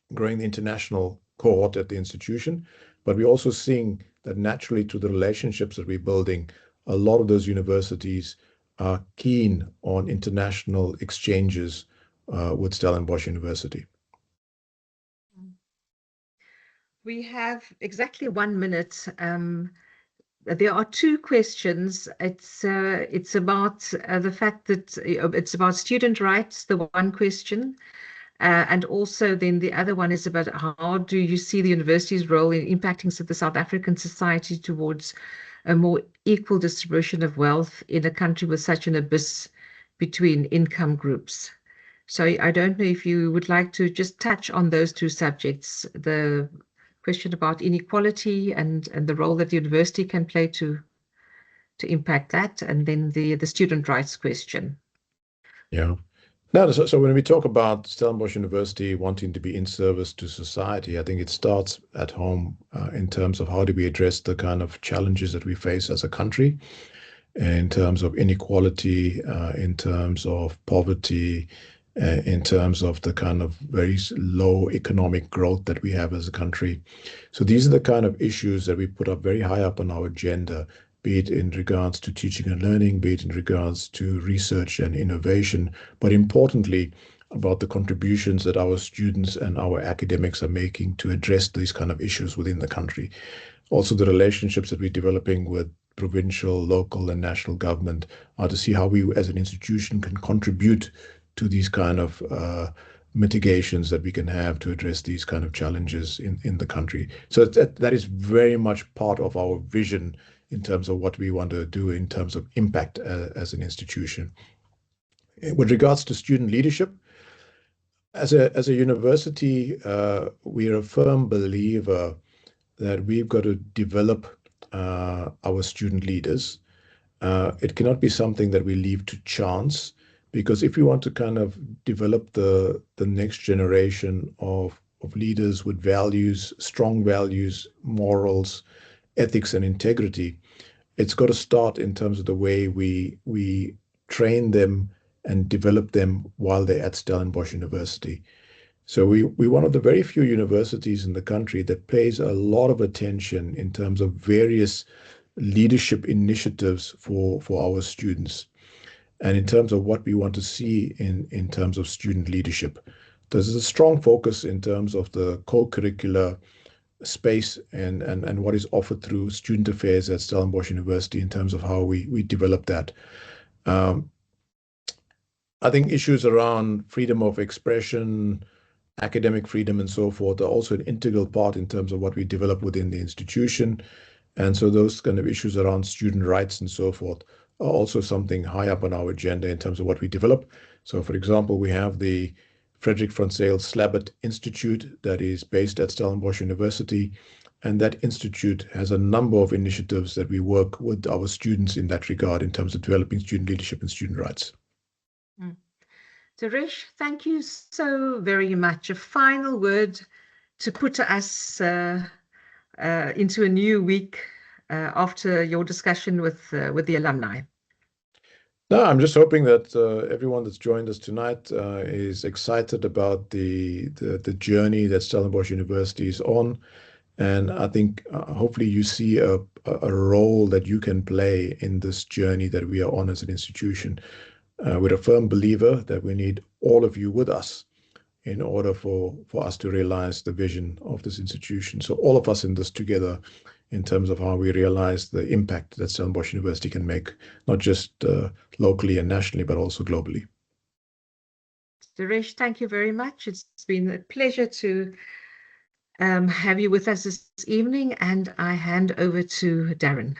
the international cohort at the institution, but we're also seeing that naturally to the relationships that we're building, a lot of those universities are keen on international exchanges with Stellenbosch University. We have exactly 1 minute. There are two questions. It's about the fact that it's about student rights, the one question, and also then the other one is about how do you see the university's role in impacting the South African society towards a more equal distribution of wealth in a country with such an abyss between income groups. So I don't know if you would like to just touch on those two subjects, the question about inequality and the role that the university can play to impact that, and then the student rights question. Yeah. No, so when we talk about Stellenbosch University wanting to be in service to society, I think it starts at home in terms of how do we address the kind of challenges that we face as a country, in terms of inequality, in terms of poverty, in terms of the kind of very low economic growth that we have as a country. So these are the kind of issues that we put up very high up on our agenda, be it in regards to teaching and learning, be it in regards to research and innovation, but importantly, about the contributions that our students and our academics are making to address these kind of issues within the country. Also, the relationships that we're developing with provincial, local, and national government are to see how we as an institution can contribute to these kind of mitigations that we can have to address these kind of challenges in the country. So that is very much part of our vision in terms of what we want to do in terms of impact as an institution. With regards to student leadership, as a university, we are a firm believer that we've got to develop our student leaders. It cannot be something that we leave to chance, because if we want to kind of develop the next generation of leaders with values, strong values, morals, ethics, and integrity, it's got to start in terms of the way we train them and develop them while they're at Stellenbosch University. So we're one of the very few universities in the country that pays a lot of attention in terms of various leadership initiatives for our students, and in terms of what we want to see in terms of student leadership. There's a strong focus in terms of the co-curricular space and what is offered through student affairs at Stellenbosch University in terms of how we develop that. I think issues around freedom of expression, academic freedom, and so forth are also an integral part in terms of what we develop within the institution. And so those kind of issues around student rights and so forth are also something high up on our agenda in terms of what we develop. So, for example, we have the Frederick Franzell Slabbert Institute that is based at Stellenbosch University. And that institute has a number of initiatives that we work with our students in that regard in terms of developing student leadership and student rights. Deresh, thank you so very much. A final word to put us into a new week after your discussion with the alumni. No, I'm just hoping that everyone that's joined us tonight is excited about the journey that Stellenbosch University is on. And I think hopefully you see a role that you can play in this journey that we are on as an institution. We're a firm believer that we need all of you with us in order for us to realize the vision of this institution. So all of us in this together in terms of how we realize the impact that Stellenbosch University can make, not just locally and nationally, but also globally. Deresh, thank you very much. It's been a pleasure to have you with us this evening, and I hand over to Darren.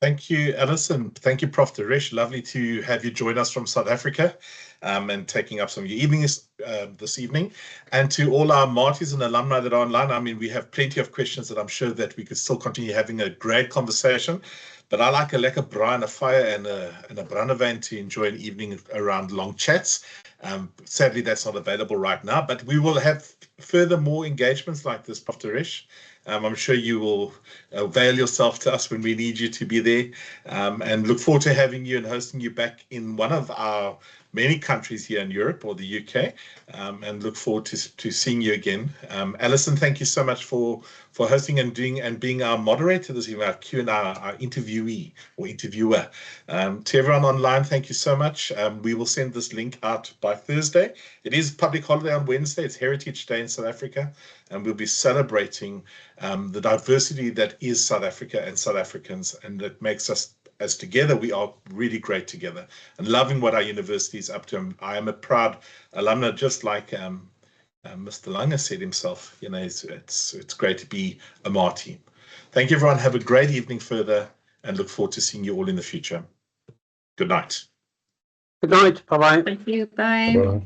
Thank you, Alison. Thank you, Prof. Deresh. Lovely to have you join us from South Africa and taking up some of your evenings this evening. And to all our Marties and alumni that are online, I mean, we have plenty of questions that I'm sure that we could still continue having a great conversation. But I like a lekker braai and a fire and a brandewijn to enjoy an evening around long chats. Sadly, that's not available right now, but we will have further more engagements like this, Prof. Deresh. I'm sure you will avail yourself to us when we need you to be there, and look forward to having you and hosting you back in one of our many countries here in Europe or the UK, and look forward to seeing you again. Alison, thank you so much for hosting and being our moderator this evening, our Q&A, our interviewee or interviewer. To everyone online, thank you so much. We will send this link out by Thursday. It is public holiday on Wednesday. It's Heritage Day in South Africa, and we'll be celebrating the diversity that is South Africa and South Africans, and that makes us, as together, we are really great together and loving what our university is up to. I am a proud alumna, just like Mr. Lange said himself. You know, it's great to be a Martie. Thank you, everyone. Have a great evening further, and look forward to seeing you all in the future. Good night. Good night. Bye-bye. Thank you. Bye. Bye-bye.